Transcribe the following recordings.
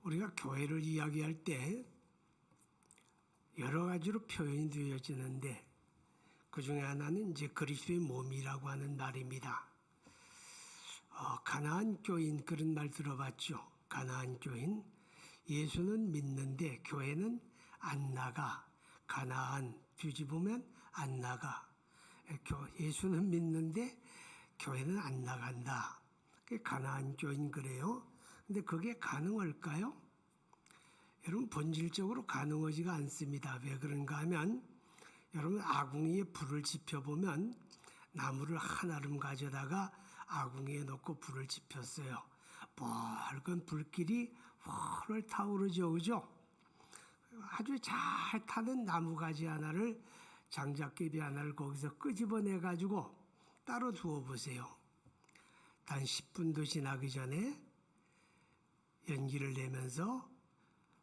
우리가 교회를 이야기할 때 여러 가지로 표현이 되어지는데 그 중에 하나는 이제 그리스도의 몸이라고 하는 말입니다. 가나안 교인 그런 말 들어봤죠? 가나안 교인. 예수는 믿는데 교회는 안 나가. 가나안 뒤집으면 안 나가. 예수는 믿는데 교회는 안 나간다. 가나안 교인 그래요. 근데 그게 가능할까요? 여러분 본질적으로 가능하지가 않습니다. 왜 그런가 하면 여러분 아궁이에 불을 지펴보면 나무를 한아름 가져다가 아궁이에 넣고 불을 지폈어요. 붉은 불길이 훨훨 타오르죠. 그죠? 아주 잘 타는 나무가지 하나를 장작개비 하나를 거기서 끄집어내가지고 따로 두어보세요. 단 10분도 지나기 전에 연기를 내면서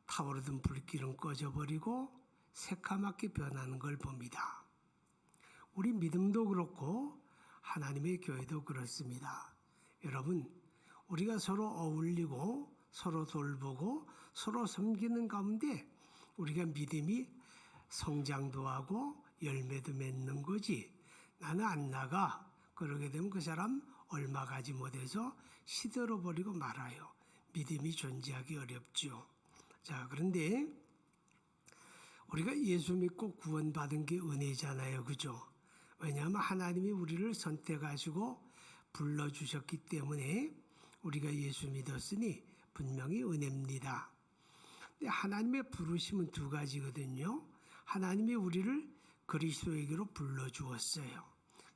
타오르던 불길은 꺼져버리고 새카맣게 변하는 걸 봅니다. 우리 믿음도 그렇고 하나님의 교회도 그렇습니다. 여러분, 우리가 서로 어울리고 서로 돌보고 서로 섬기는 가운데 우리가 믿음이 성장도 하고 열매도 맺는 거지. 나는 안 나가. 그러게 되면 그 사람 얼마 가지 못해서 시들어 버리고 말아요. 믿음이 존재하기 어렵죠. 자, 그런데 우리가 예수 믿고 구원받은 게 은혜잖아요. 그죠? 왜냐하면 하나님이 우리를 선택하시고 불러주셨기 때문에 우리가 예수 믿었으니 분명히 은혜입니다. 근데 하나님의 부르심은 두 가지거든요. 하나님이 우리를 그리스도에게로 불러주었어요.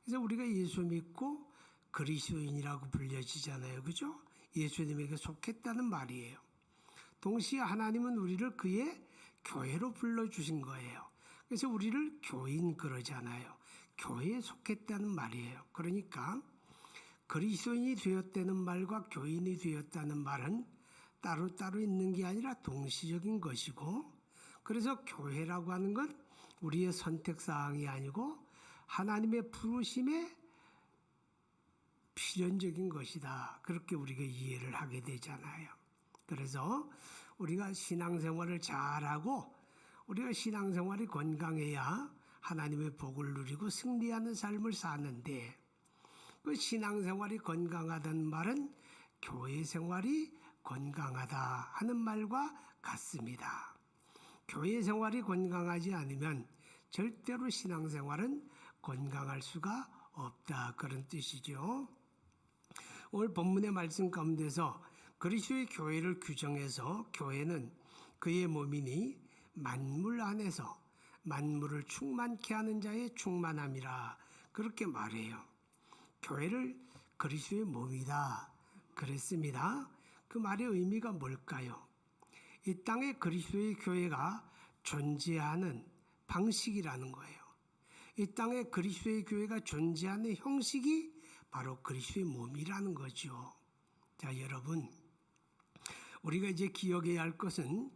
그래서 우리가 예수 믿고 그리스도인이라고 불려지잖아요. 그죠? 예수님에게 속했다는 말이에요. 동시에 하나님은 우리를 그의 교회로 불러주신 거예요. 그래서 우리를 교인 그러잖아요. 교회에 속했다는 말이에요. 그러니까 그리스도인이 되었다는 말과 교인이 되었다는 말은 따로따로 있는 게 아니라 동시적인 것이고, 그래서 교회라고 하는 건 우리의 선택사항이 아니고 하나님의 부르심의 필연적인 것이다. 그렇게 우리가 이해를 하게 되잖아요. 그래서 우리가 신앙생활을 잘하고 우리가 신앙생활이 건강해야 하나님의 복을 누리고 승리하는 삶을 사는데, 그 신앙생활이 건강하다는 말은 교회 생활이 건강하다 하는 말과 같습니다. 교회 생활이 건강하지 않으면 절대로 신앙생활은 건강할 수가 없다, 그런 뜻이죠. 오늘 본문의 말씀 가운데서 그리스도의 교회를 규정해서 교회는 그의 몸이니 만물 안에서 만물을 충만케 하는 자의 충만함이라, 그렇게 말해요. 교회를 그리스도의 몸이다 그랬습니다. 그 말의 의미가 뭘까요? 이 땅에 그리스도의 교회가 존재하는 방식이라는 거예요. 이 땅에 그리스도의 교회가 존재하는 형식이 바로 그리스도의 몸이라는 거죠. 자, 여러분, 우리가 이제 기억해야 할 것은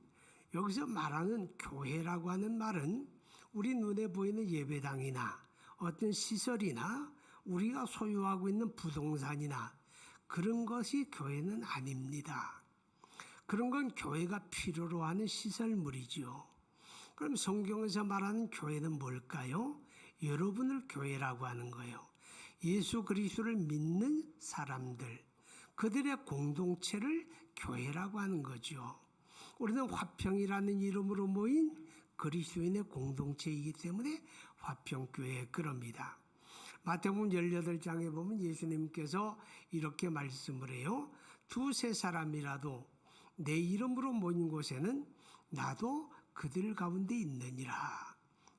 여기서 말하는 교회라고 하는 말은 우리 눈에 보이는 예배당이나 어떤 시설이나 우리가 소유하고 있는 부동산이나 그런 것이 교회는 아닙니다. 그런 건 교회가 필요로 하는 시설물이죠. 그럼 성경에서 말하는 교회는 뭘까요? 여러분을 교회라고 하는 거예요. 예수 그리스도를 믿는 사람들, 그들의 공동체를 교회라고 하는 거죠. 우리는 화평이라는 이름으로 모인 그리스도인의 공동체이기 때문에 화평교회 그럽니다. 마태복음 18장에 보면 예수님께서 이렇게 말씀을 해요. 두세 사람이라도 내 이름으로 모인 곳에는 나도 그들 가운데 있느니라.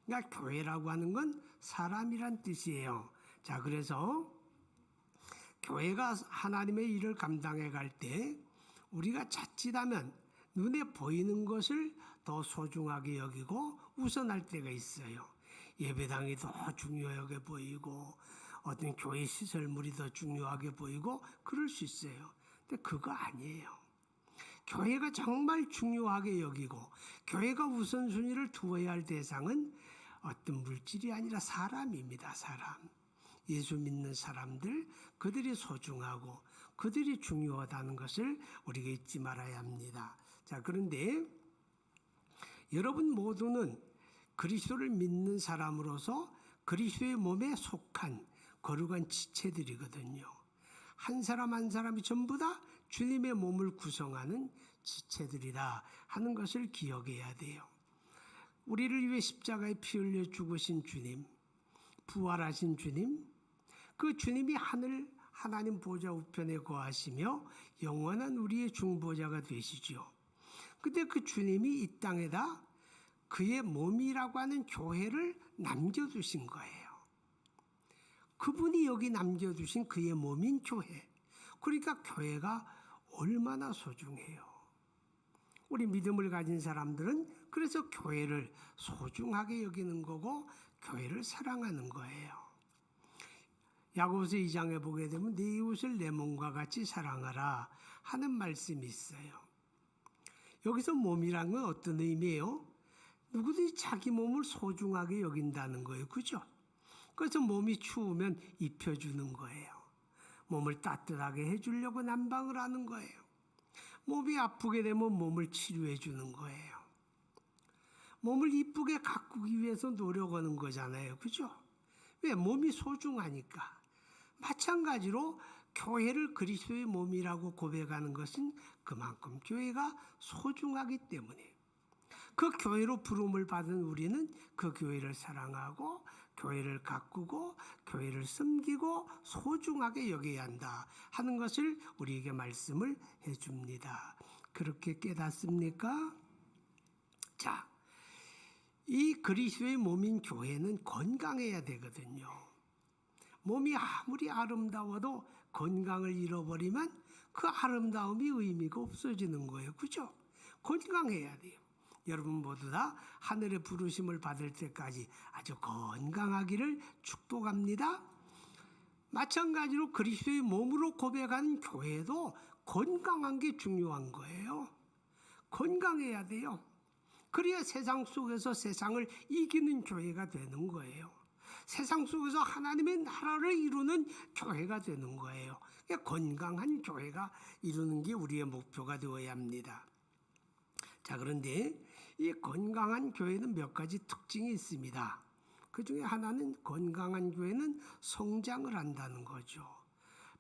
그러니까 교회라고 하는 건 사람이란 뜻이에요. 자, 그래서 교회가 하나님의 일을 감당해 갈 때 우리가 자칫하면 눈에 보이는 것을 더 소중하게 여기고 우선할 때가 있어요. 예배당이 더 중요하게 보이고 어떤 교회 시설물이 더 중요하게 보이고 그럴 수 있어요. 근데 그거 아니에요. 교회가 정말 중요하게 여기고 교회가 우선순위를 두어야 할 대상은 어떤 물질이 아니라 사람입니다. 사람. 예수 믿는 사람들, 그들이 소중하고 그들이 중요하다는 것을 우리가 잊지 말아야 합니다. 자, 그런데 여러분 모두는 그리스도를 믿는 사람으로서 그리스도의 몸에 속한 거룩한 지체들이거든요. 한 사람 한 사람이 전부 다 주님의 몸을 구성하는 지체들이다 하는 것을 기억해야 돼요. 우리를 위해 십자가에 피 흘려 죽으신 주님, 부활하신 주님, 그 주님이 하나님 보좌 우편에 거하시며 영원한 우리의 중보자가 되시죠. 근데 그 주님이 이 땅에다 그의 몸이라고 하는 교회를 남겨두신 거예요. 그분이 여기 남겨두신 그의 몸인 교회. 그러니까 교회가 얼마나 소중해요. 우리 믿음을 가진 사람들은 그래서 교회를 소중하게 여기는 거고 교회를 사랑하는 거예요. 야고보서 2장에 보게 되면 네 이웃을 내 몸과 같이 사랑하라 하는 말씀이 있어요. 여기서 몸이란 건 어떤 의미예요? 누구든지 자기 몸을 소중하게 여긴다는 거예요. 그죠? 그래서 몸이 추우면 입혀주는 거예요. 몸을 따뜻하게 해주려고 난방을 하는 거예요. 몸이 아프게 되면 몸을 치료해 주는 거예요. 몸을 이쁘게 가꾸기 위해서 노력하는 거잖아요. 그죠? 왜? 몸이 소중하니까. 마찬가지로 교회를 그리스도의 몸이라고 고백하는 것은 그만큼 교회가 소중하기 때문에 그 교회로 부름을 받은 우리는 그 교회를 사랑하고 교회를 가꾸고 교회를 섬기고 소중하게 여겨야 한다 하는 것을 우리에게 말씀을 해줍니다. 그렇게 깨닫습니까? 자, 이 그리스도의 몸인 교회는 건강해야 되거든요. 몸이 아무리 아름다워도 건강을 잃어버리면 그 아름다움이 의미가 없어지는 거예요. 그죠? 건강해야 돼요. 여러분 모두 다 하늘의 부르심을 받을 때까지 아주 건강하기를 축복합니다. 마찬가지로 그리스도의 몸으로 고백하는 교회도 건강한 게 중요한 거예요. 건강해야 돼요. 그래야 세상 속에서 세상을 이기는 교회가 되는 거예요. 세상 속에서 하나님의 나라를 이루는 교회가 되는 거예요. 건강한 교회가 이루는 게 우리의 목표가 되어야 합니다. 자, 그런데 이 건강한 교회는 몇 가지 특징이 있습니다. 그 중에 하나는 건강한 교회는 성장을 한다는 거죠.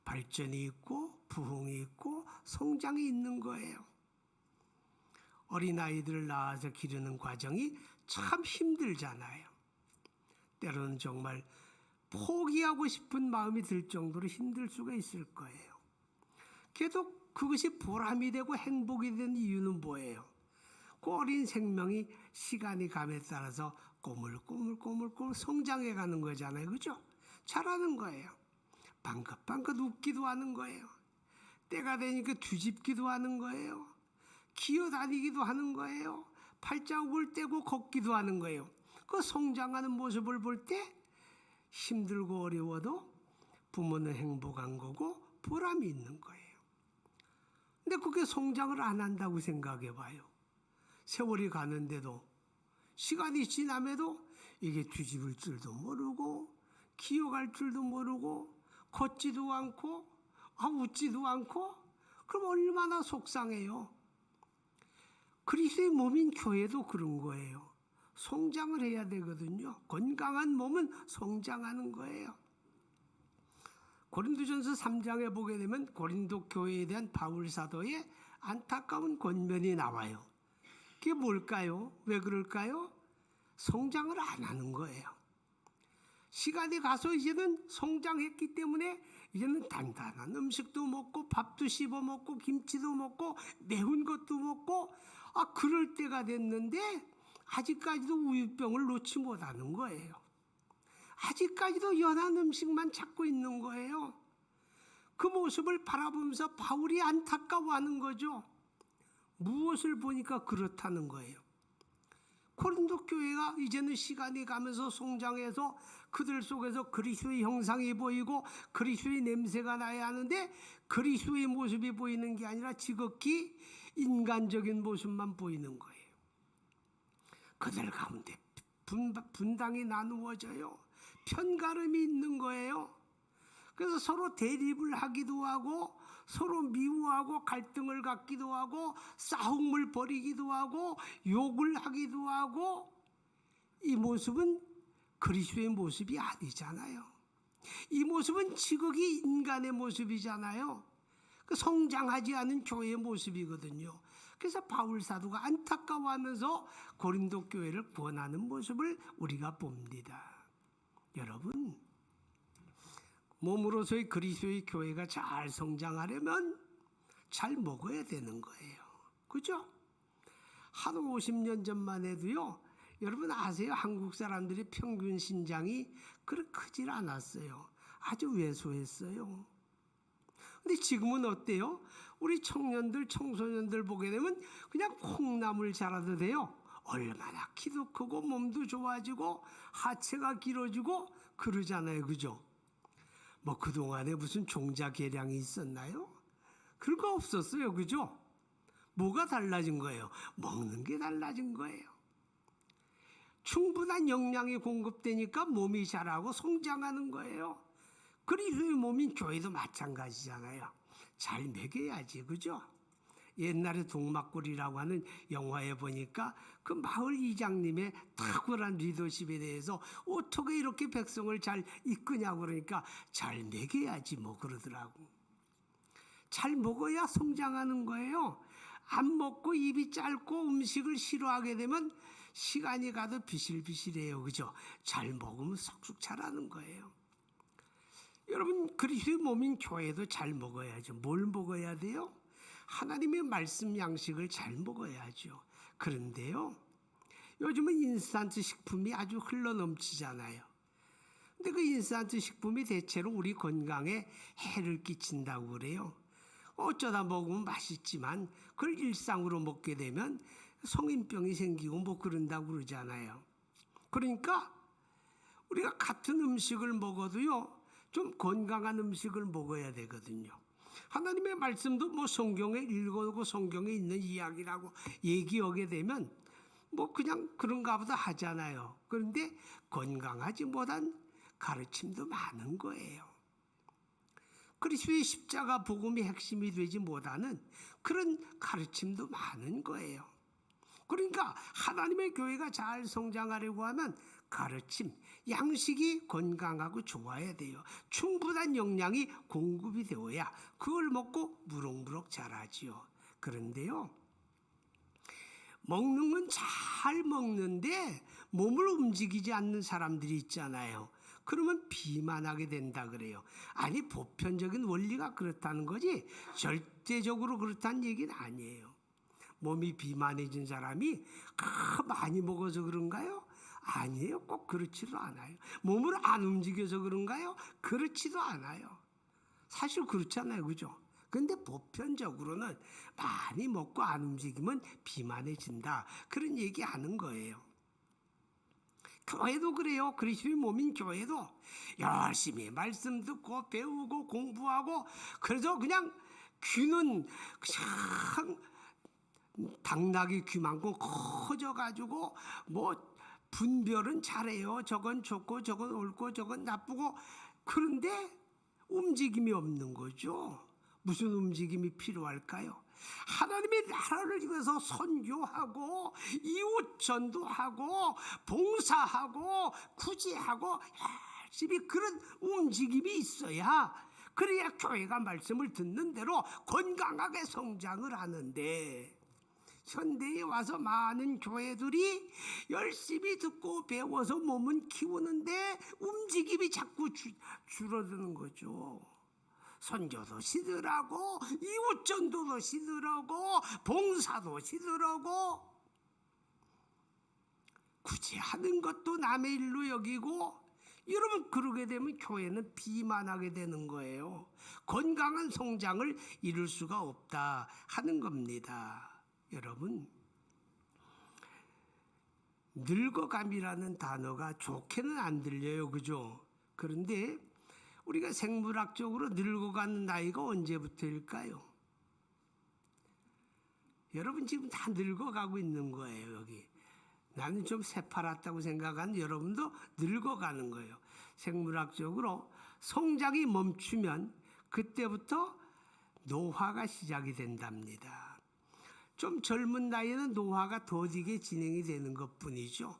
발전이 있고 부흥이 있고 성장이 있는 거예요. 어린아이들을 낳아서 기르는 과정이 참 힘들잖아요. 때로는 정말 포기하고 싶은 마음이 들 정도로 힘들 수가 있을 거예요. 그래도 그것이 보람이 되고 행복이 되는 이유는 뭐예요? 그 어린 생명이 시간이 감에 따라서 꼬물꼬물 성장해 가는 거잖아요. 그죠? 자라는 거예요. 방긋방긋 웃기도 하는 거예요. 때가 되니까 뒤집기도 하는 거예요. 기어다니기도 하는 거예요. 발자국을 떼고 걷기도 하는 거예요. 그 성장하는 모습을 볼 때 힘들고 어려워도 부모는 행복한 거고 보람이 있는 거예요. 근데 그게 성장을 안 한다고 생각해 봐요. 세월이 가는데도 시간이 지남에도 이게 뒤집을 줄도 모르고 기어갈 줄도 모르고 걷지도 않고 웃지도 않고 그럼 얼마나 속상해요. 그리스도의 몸인 교회도 그런 거예요. 성장을 해야 되거든요. 건강한 몸은 성장하는 거예요. 고린도전서 3장에 보게 되면 고린도 교회에 대한 바울 사도의 안타까운 권면이 나와요. 그게 뭘까요? 왜 그럴까요? 성장을 안 하는 거예요. 시간이 가서 이제는 성장했기 때문에 이제는 단단한 음식도 먹고 밥도 씹어 먹고 김치도 먹고 매운 것도 먹고 그럴 때가 됐는데 아직까지도 우유병을 놓지 못하는 거예요. 아직까지도 연한 음식만 찾고 있는 거예요. 그 모습을 바라보면서 바울이 안타까워하는 거죠. 무엇을 보니까 그렇다는 거예요. 고린도 교회가 이제는 시간이 가면서 성장해서 그들 속에서 그리스도의 형상이 보이고 그리스도의 냄새가 나야 하는데 그리스도의 모습이 보이는 게 아니라 지극히 인간적인 모습만 보이는 거예요. 그들 가운데 분당이 나누어져요. 편가름이 있는 거예요. 그래서 서로 대립을 하기도 하고 서로 미워하고 갈등을 갖기도 하고 싸움을 벌이기도 하고 욕을 하기도 하고, 이 모습은 그리스도의 모습이 아니잖아요. 이 모습은 지극히 인간의 모습이잖아요. 성장하지 않은 교회의 모습이거든요. 그래서 바울 사도가 안타까워하면서 고린도 교회를 권하는 모습을 우리가 봅니다. 여러분, 몸으로서의 그리스도의 교회가 잘 성장하려면 잘 먹어야 되는 거예요. 그죠? 한 50년 전만 해도요, 여러분 아세요? 한국 사람들의 평균 신장이 그렇게 크질 않았어요. 아주 왜소했어요. 근데 지금은 어때요? 우리 청년들, 청소년들 보게 되면 그냥 콩나물 자라도 돼요. 얼마나 키도 크고 몸도 좋아지고 하체가 길어지고 그러잖아요. 그죠? 뭐 그동안에 무슨 종자 개량이 있었나요? 그런 거 없었어요. 그죠? 뭐가 달라진 거예요? 먹는 게 달라진 거예요. 충분한 영양이 공급되니까 몸이 자라고 성장하는 거예요. 그리스도의 몸인 교회도 마찬가지잖아요. 잘 먹여야지, 그죠? 옛날에 동막골이라고 하는 영화에 보니까 그 마을 이장님의 탁월한 리더십에 대해서 어떻게 이렇게 백성을 잘 이끄냐고 그러니까 잘 먹여야지 뭐 그러더라고. 잘 먹어야 성장하는 거예요. 안 먹고 입이 짧고 음식을 싫어하게 되면 시간이 가도 비실비실해요. 그죠? 잘 먹으면 쏙쏙 자라는 거예요. 여러분, 그리스도의 몸인 교회도 잘 먹어야죠. 뭘 먹어야 돼요? 하나님의 말씀 양식을 잘 먹어야죠. 그런데요, 요즘은 인스턴트 식품이 아주 흘러넘치잖아요. 근데 그 인스턴트 식품이 대체로 우리 건강에 해를 끼친다고 그래요. 어쩌다 먹으면 맛있지만 그걸 일상으로 먹게 되면 성인병이 생기고 뭐 그런다고 그러잖아요. 그러니까 우리가 같은 음식을 먹어도요, 좀 건강한 음식을 먹어야 되거든요. 하나님의 말씀도 뭐 성경에 읽어도 성경에 있는 이야기라고 얘기하게 되면 뭐 그냥 그런가 보다 하잖아요. 그런데 건강하지 못한 가르침도 많은 거예요. 그리스도의 십자가 복음이 핵심이 되지 못하는 그런 가르침도 많은 거예요. 그러니까 하나님의 교회가 잘 성장하려고 하면 가르침, 양식이 건강하고 좋아야 돼요. 충분한 영양이 공급이 되어야 그걸 먹고 무럭무럭 자라지요. 그런데요, 먹는 건 잘 먹는데 몸을 움직이지 않는 사람들이 있잖아요. 그러면 비만하게 된다 그래요. 아니, 보편적인 원리가 그렇다는 거지 절대적으로 그렇다는 얘기는 아니에요. 몸이 비만해진 사람이 많이 먹어서 그런가요? 아니에요. 꼭 그렇지도 않아요. 몸을 안 움직여서 그런가요? 그렇지도 않아요. 사실 그렇잖아요. 그죠? 근데 보편적으로는 많이 먹고 안 움직이면 비만해진다. 그런 얘기 하는 거예요. 교회도 그래요. 그리스도의 몸인 교회도 열심히 말씀 듣고 배우고 공부하고 그래서 그냥 귀는 그냥 당나귀 귀만큼 커져가지고 뭐 분별은 잘해요. 저건 좋고 저건 옳고 저건 나쁘고. 그런데 움직임이 없는 거죠. 무슨 움직임이 필요할까요? 하나님의 나라를 위해서 선교하고 이웃 전도하고 봉사하고 구제하고 열심히 그런 움직임이 있어야, 그래야 교회가 말씀을 듣는 대로 건강하게 성장을 하는데, 현대에 와서 많은 교회들이 열심히 듣고 배워서 몸은 키우는데 움직임이 자꾸 줄어드는 거죠. 선교도 시들하고 이웃전도도 시들하고 봉사도 시들하고 구제하는 것도 남의 일로 여기고, 여러분 그러게 되면 교회는 비만하게 되는 거예요. 건강한 성장을 이룰 수가 없다 하는 겁니다. 여러분, 늙어감이라는 단어가 좋게는 안 들려요. 그죠? 그런데 우리가 생물학적으로 늙어가는 나이가 언제부터일까요? 여러분 지금 다 늙어가고 있는 거예요. 여기 나는 좀 새파랗다고 생각하는 여러분도 늙어가는 거예요. 생물학적으로 성장이 멈추면 그때부터 노화가 시작이 된답니다. 좀 젊은 나이에는 노화가 더디게 진행이 되는 것뿐이죠.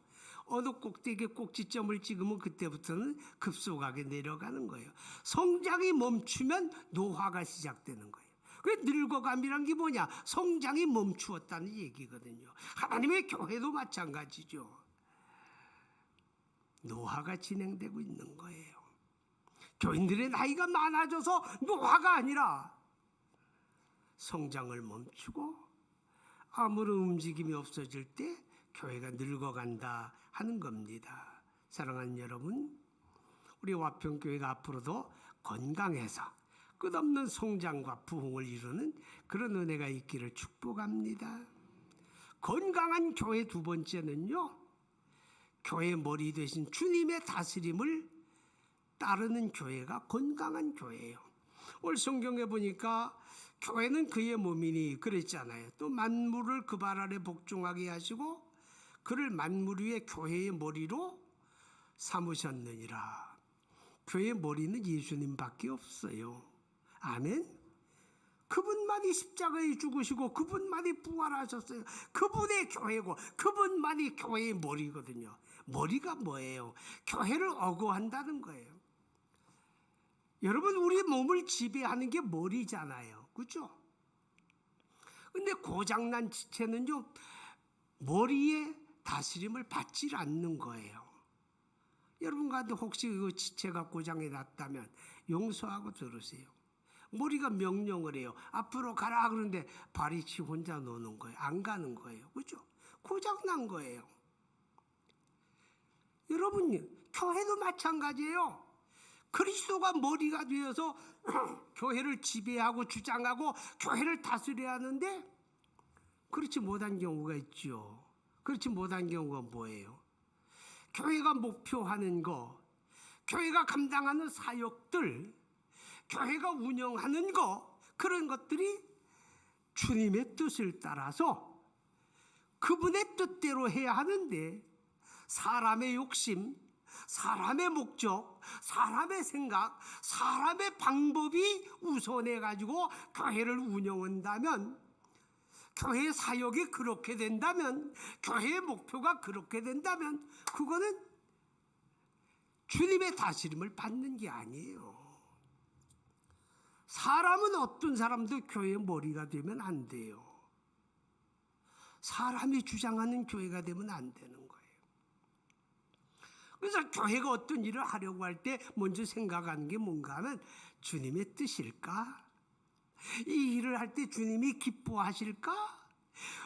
어느 꼭대기에 꼭지점을 찍으면 그때부터는 급속하게 내려가는 거예요. 성장이 멈추면 노화가 시작되는 거예요. 그 늙어감이란 게 뭐냐? 성장이 멈추었다는 얘기거든요. 하나님의 교회도 마찬가지죠. 노화가 진행되고 있는 거예요. 교인들의 나이가 많아져서 노화가 아니라 성장을 멈추고 아무런 움직임이 없어질 때 교회가 늙어간다 하는 겁니다. 사랑하는 여러분, 우리 화평교회가 앞으로도 건강해서 끝없는 성장과 부흥을 이루는 그런 은혜가 있기를 축복합니다. 건강한 교회 두 번째는요, 교회의 머리 되신 주님의 다스림을 따르는 교회가 건강한 교회예요. 오늘 성경에 보니까 교회는 그의 몸이니 그랬잖아요. 또 만물을 그 발 아래 복종하게 하시고 그를 만물 위에 교회의 머리로 삼으셨느니라. 교회의 머리는 예수님밖에 없어요. 아멘. 그분만이 십자가에 죽으시고 그분만이 부활하셨어요. 그분의 교회고 그분만이 교회의 머리거든요. 머리가 뭐예요? 교회를 어거한다는 거예요. 여러분, 우리 몸을 지배하는 게 머리잖아요. 그렇죠? 근데 고장난 지체는요, 머리에 다스림을 받지 않는 거예요. 여러분 가운데 혹시 그 지체가 고장이 났다면 용서하고 들으세요. 머리가 명령을 해요. 앞으로 가라 그러는데 발이 지 혼자 노는 거예요. 안 가는 거예요. 그렇죠? 고장난 거예요. 여러분, 교회도 마찬가지예요. 그리스도가 머리가 되어서 교회를 지배하고 주장하고 교회를 다스려야 하는데 그렇지 못한 경우가 있죠. 그렇지 못한 경우가 뭐예요? 교회가 목표하는 거, 교회가 감당하는 사역들, 교회가 운영하는 거, 그런 것들이 주님의 뜻을 따라서 그분의 뜻대로 해야 하는데 사람의 욕심, 사람의 목적, 사람의 생각, 사람의 방법이 우선해 가지고 교회를 운영한다면, 교회 사역이 그렇게 된다면, 교회의 목표가 그렇게 된다면 그거는 주님의 다스림을 받는 게 아니에요. 사람은 어떤 사람도 교회의 머리가 되면 안 돼요. 사람이 주장하는 교회가 되면 안 되는 거예요. 그래서 교회가 어떤 일을 하려고 할 때 먼저 생각하는 게 뭔가 하면 주님의 뜻일까? 이 일을 할 때 주님이 기뻐하실까?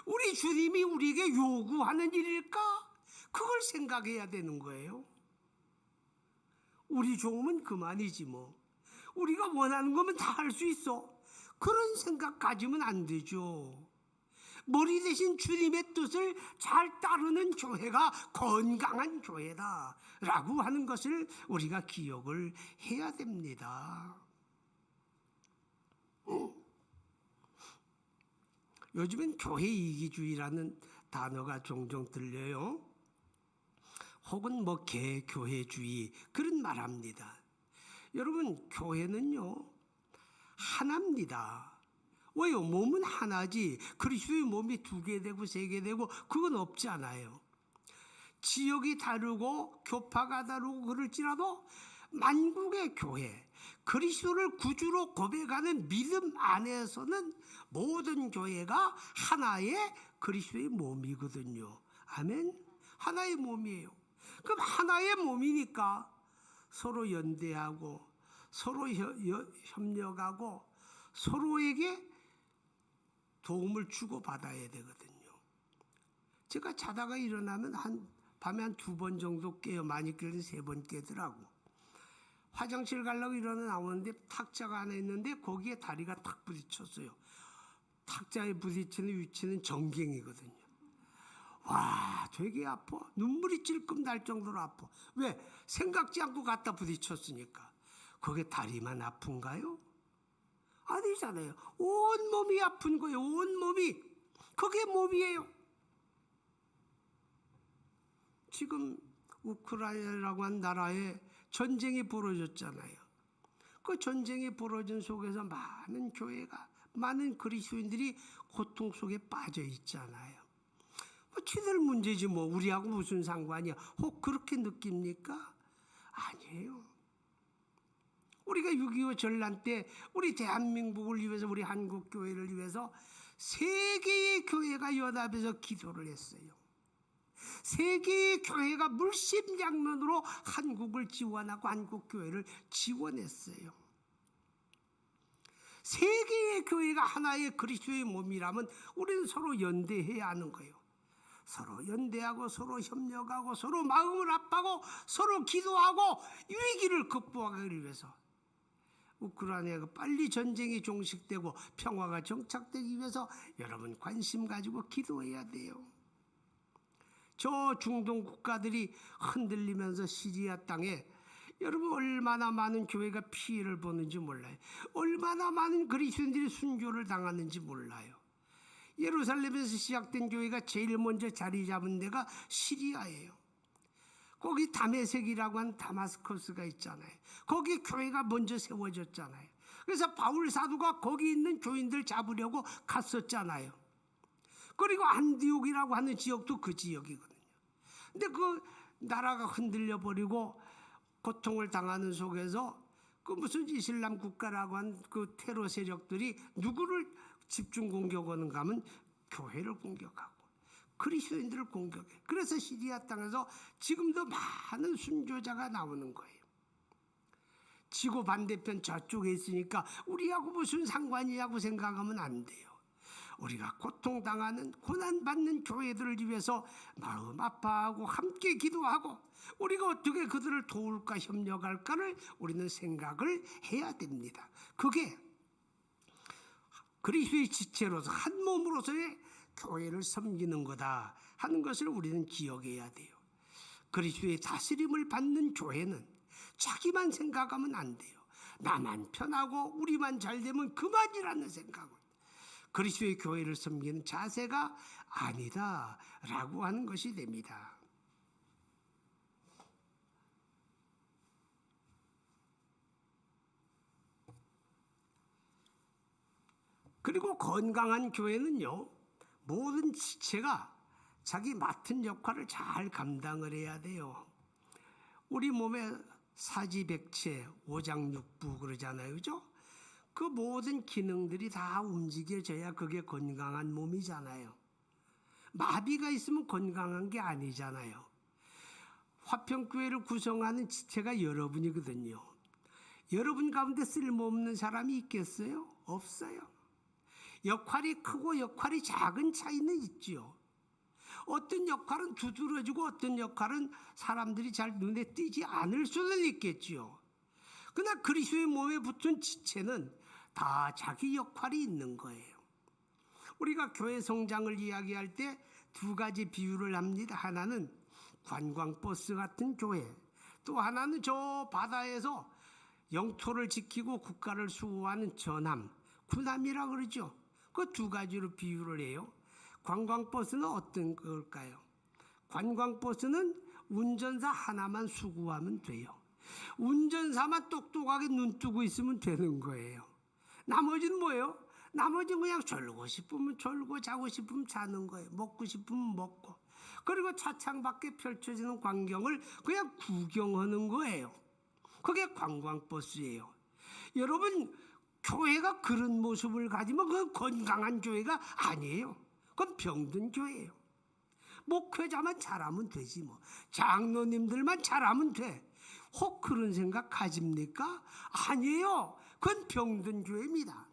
우리 주님이 우리에게 요구하는 일일까? 그걸 생각해야 되는 거예요. 우리 좋으면 그만이지 뭐. 우리가 원하는 거면 다 할 수 있어. 그런 생각 가지면 안 되죠. 머리 대신 주님의 뜻을 잘 따르는 교회가 건강한 교회다라고 하는 것을 우리가 기억을 해야 됩니다. 요즘엔 교회 이기주의라는 단어가 종종 들려요. 혹은 뭐 개교회주의 그런 말합니다. 여러분, 교회는요 하나입니다. 왜요? 몸은 하나지 그리스도의 몸이 2개 되고 3개 되고 그건 없지 않아요. 지역이 다르고 교파가 다르고 그럴지라도 만국의 교회, 그리스도를 구주로 고백하는 믿음 안에서는 모든 교회가 하나의 그리스도의 몸이거든요. 아멘. 하나의 몸이에요. 그럼 하나의 몸이니까 서로 연대하고 서로 협력하고 서로에게 도움을 주고받아야 되거든요. 제가 자다가 일어나면 밤에 한 2번 정도 깨요. 많이 깨면 3번 깨더라고. 화장실 가려고 일어나 나오는데 탁자가 하나 있는데 거기에 다리가 탁 부딪혔어요. 탁자에 부딪히는 위치는 정경이거든요. 와, 되게 아파. 눈물이 찔끔 날 정도로 아파. 왜? 생각지 않고 갖다 부딪혔으니까. 그게 다리만 아픈가요? 아니잖아요. 온 몸이 아픈 거예요. 온 몸이. 그게 몸이에요. 지금 우크라이나라고 한 나라에 전쟁이 벌어졌잖아요. 그 전쟁이 벌어진 속에서 많은 교회가 많은 그리스도인들이 고통 속에 빠져 있잖아요. 지들 문제지 뭐 우리하고 무슨 상관이야. 혹 그렇게 느낍니까? 아니에요. 우리가 6.25 전란 때 우리 대한민국을 위해서, 우리 한국교회를 위해서 세 개의 교회가 연합해서 기도를 했어요. 세 개의 교회가 물심양면으로 한국을 지원하고 한국교회를 지원했어요. 세 개의 교회가 하나의 그리스도의 몸이라면 우리는 서로 연대해야 하는 거예요. 서로 연대하고 서로 협력하고 서로 마음을 합하고 서로 기도하고 위기를 극복하기 위해서, 우크라이나가 빨리 전쟁이 종식되고 평화가 정착되기 위해서 여러분 관심 가지고 기도해야 돼요. 저 중동 국가들이 흔들리면서 시리아 땅에 여러분 얼마나 많은 교회가 피해를 보는지 몰라요. 얼마나 많은 그리스도인들이 순교를 당하는지 몰라요. 예루살렘에서 시작된 교회가 제일 먼저 자리 잡은 데가 시리아예요. 거기 다메섹이라고 하는 다마스커스가 있잖아요. 거기 교회가 먼저 세워졌잖아요. 그래서 바울 사도가 거기 있는 교인들 잡으려고 갔었잖아요. 그리고 안디옥이라고 하는 지역도 그 지역이거든요. 근데 그 나라가 흔들려 버리고 고통을 당하는 속에서 그 무슨 이슬람 국가라고 한 그 테러 세력들이 누구를 집중 공격하는가 하면 교회를 공격하고 그리스도인들을 공격해. 그래서 시리아 땅에서 지금도 많은 순교자가 나오는 거예요. 지구 반대편 저쪽에 있으니까 우리하고 무슨 상관이냐고 생각하면 안 돼요. 우리가 고통당하는 고난받는 교회들을 위해서 마음 아파하고 함께 기도하고 우리가 어떻게 그들을 도울까 협력할까를 우리는 생각을 해야 됩니다. 그게 그리스도의 지체로서 한 몸으로서의 교회를 섬기는 거다 하는 것을 우리는 기억해야 돼요. 그리스도의 다스림을 받는 교회는 자기만 생각하면 안 돼요. 나만 편하고 우리만 잘 되면 그만이라는 생각을, 그리스도의 교회를 섬기는 자세가 아니다라고 하는 것이 됩니다. 그리고 건강한 교회는요, 모든 지체가 자기 맡은 역할을 잘 감당을 해야 돼요. 우리 몸에 사지백체, 오장육부 그러잖아요, 그죠? 그 모든 기능들이 다 움직여져야 그게 건강한 몸이잖아요. 마비가 있으면 건강한 게 아니잖아요. 화평교회를 구성하는 지체가 여러분이거든요. 여러분 가운데 쓸모없는 사람이 있겠어요? 없어요. 역할이 크고 역할이 작은 차이는 있지요. 어떤 역할은 두드러지고 어떤 역할은 사람들이 잘 눈에 띄지 않을 수는 있겠지요. 그러나 그리스도의 몸에 붙은 지체는 다 자기 역할이 있는 거예요. 우리가 교회 성장을 이야기할 때 두 가지 비유를 합니다. 하나는 관광버스 같은 교회, 또 하나는 저 바다에서 영토를 지키고 국가를 수호하는 전함, 군함이라 그러죠. 그 두 가지로 비유를 해요. 관광버스는 어떤 걸까요? 관광버스는 운전사 하나만 수고하면 돼요. 운전사만 똑똑하게 눈 뜨고 있으면 되는 거예요. 나머지는 뭐예요? 나머지는 그냥 졸고 싶으면 졸고 자고 싶으면 자는 거예요. 먹고 싶으면 먹고. 그리고 차창 밖에 펼쳐지는 광경을 그냥 구경하는 거예요. 그게 관광버스예요. 여러분, 교회가 그런 모습을 가지면 그건 건강한 교회가 아니에요. 그건 병든 교회예요. 목회자만 잘하면 되지 뭐. 장로님들만 잘하면 돼. 혹 그런 생각 가집니까? 아니에요. 그건 병든 교회입니다.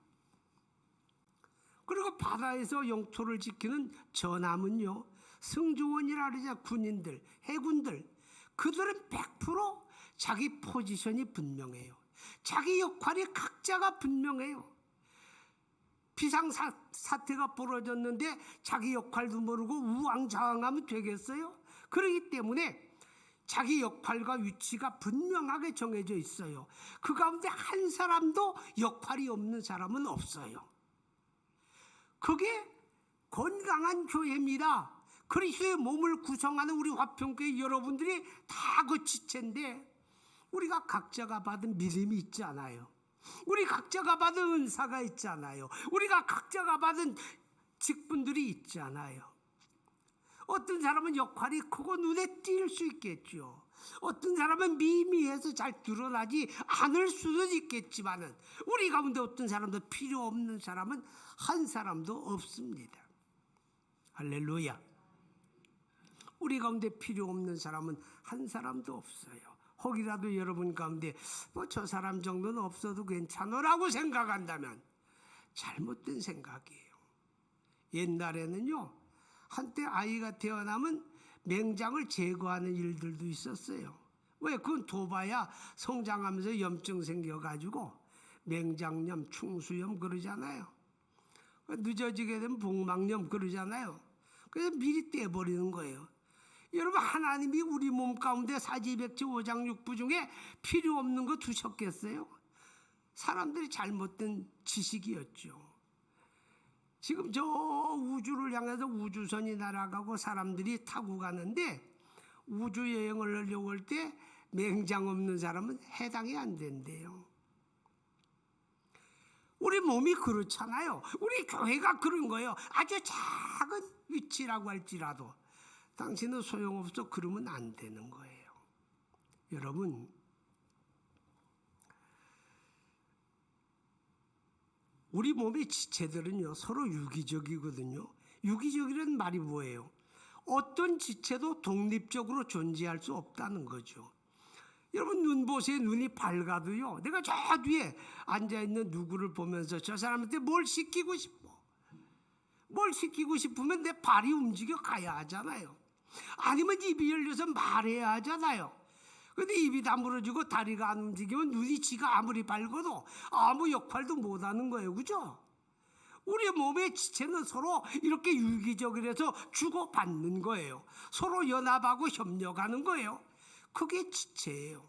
그리고 바다에서 영토를 지키는 전함은요, 승조원이라 그러자 군인들, 해군들, 그들은 100% 자기 포지션이 분명해요. 자기 역할이 각자가 분명해요. 비상사태가 벌어졌는데 자기 역할도 모르고 우왕좌왕하면 되겠어요? 그렇기 때문에 자기 역할과 위치가 분명하게 정해져 있어요. 그 가운데 한 사람도 역할이 없는 사람은 없어요. 그게 건강한 교회입니다. 그리스도의 몸을 구성하는 우리 화평교회 여러분들이 다 그 지체인데 우리가 각자가 받은 믿음이 있잖아요. 우리 각자가 받은 은사가 있잖아요. 우리가 각자가 받은 직분들이 있잖아요. 어떤 사람은 역할이 크고 눈에 띌 수 있겠죠. 어떤 사람은 미미해서 잘 드러나지 않을 수는 있겠지만은 우리 가운데 어떤 사람도 필요 없는 사람은 한 사람도 없습니다. 할렐루야. 우리 가운데 필요 없는 사람은 한 사람도 없어요. 혹이라도 여러분 가운데 저 사람 정도는 없어도 괜찮으라고 생각한다면 잘못된 생각이에요. 옛날에는요, 한때 아이가 태어나면 맹장을 제거하는 일들도 있었어요. 왜? 그건 둬봐야 성장하면서 염증 생겨가지고 맹장염, 충수염 그러잖아요. 늦어지게 되면 복막염 그러잖아요. 그래서 미리 떼버리는 거예요. 여러분, 하나님이 우리 몸 가운데 사지백체 오장육부 중에 필요 없는 거 두셨겠어요? 사람들이 잘못된 지식이었죠. 지금 저 우주를 향해서 우주선이 날아가고 사람들이 타고 가는데 우주 여행을 하려고 할 때 맹장 없는 사람은 해당이 안 된대요. 우리 몸이 그렇잖아요. 우리 교회가 그런 거예요. 아주 작은 위치라고 할지라도 당신은 소용없어 그러면 안 되는 거예요. 여러분, 우리 몸의 지체들은요 서로 유기적이거든요. 유기적이라는 말이 뭐예요? 어떤 지체도 독립적으로 존재할 수 없다는 거죠. 여러분, 눈 보세요. 눈이 밝아도요, 내가 저 뒤에 앉아있는 누구를 보면서 저 사람한테 뭘 시키고 싶어, 뭘 시키고 싶으면 내 발이 움직여 가야 하잖아요. 아니면 입이 열려서 말해야 하잖아요. 근데 입이 다물어지고 다리가 안 움직이면 눈이 지가 아무리 밝아도 아무 역할도 못하는 거예요. 그죠? 우리 몸의 지체는 서로 이렇게 유기적이라서 주고받는 거예요. 서로 연합하고 협력하는 거예요. 그게 지체예요.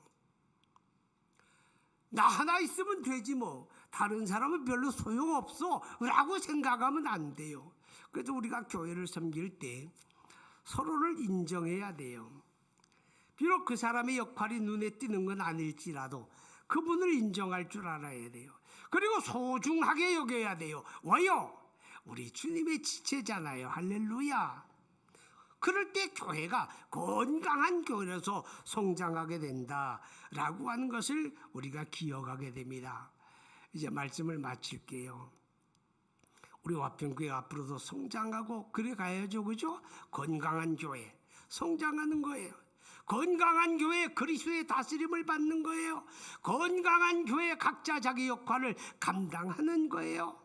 나 하나 있으면 되지 뭐, 다른 사람은 별로 소용없어 라고 생각하면 안 돼요. 그래서 우리가 교회를 섬길 때 서로를 인정해야 돼요. 비록 그 사람의 역할이 눈에 띄는 건 아닐지라도 그분을 인정할 줄 알아야 돼요. 그리고 소중하게 여겨야 돼요. 왜요? 우리 주님의 지체잖아요. 할렐루야. 그럴 때 교회가 건강한 교회로서 성장하게 된다라고 하는 것을 우리가 기억하게 됩니다. 이제 말씀을 마칠게요. 우리 화평교회 앞으로도 성장하고 그래 가야죠. 그죠? 건강한 교회, 성장하는 거예요. 건강한 교회, 그리스도의 다스림을 받는 거예요. 건강한 교회, 각자 자기 역할을 감당하는 거예요.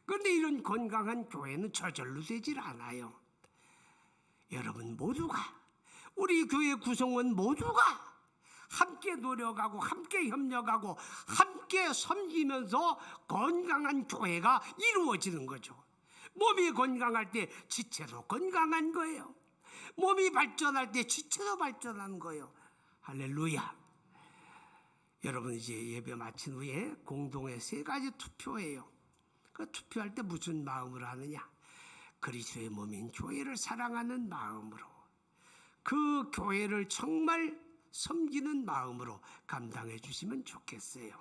그런데 이런 건강한 교회는 저절로 되질 않아요. 여러분 모두가, 우리 교회 구성원 모두가 함께 노력하고 함께 협력하고 함께 섬기면서 건강한 교회가 이루어지는 거죠. 몸이 건강할 때 지체도 건강한 거예요. 몸이 발전할 때 지체도 발전하는 거예요. 할렐루야. 여러분, 이제 예배 마친 후에 공동의 3가지 투표예요. 그 투표할 때 무슨 마음으로 하느냐? 그리스도의 몸인 교회를 사랑하는 마음으로, 그 교회를 정말 섬기는 마음으로 감당해 주시면 좋겠어요.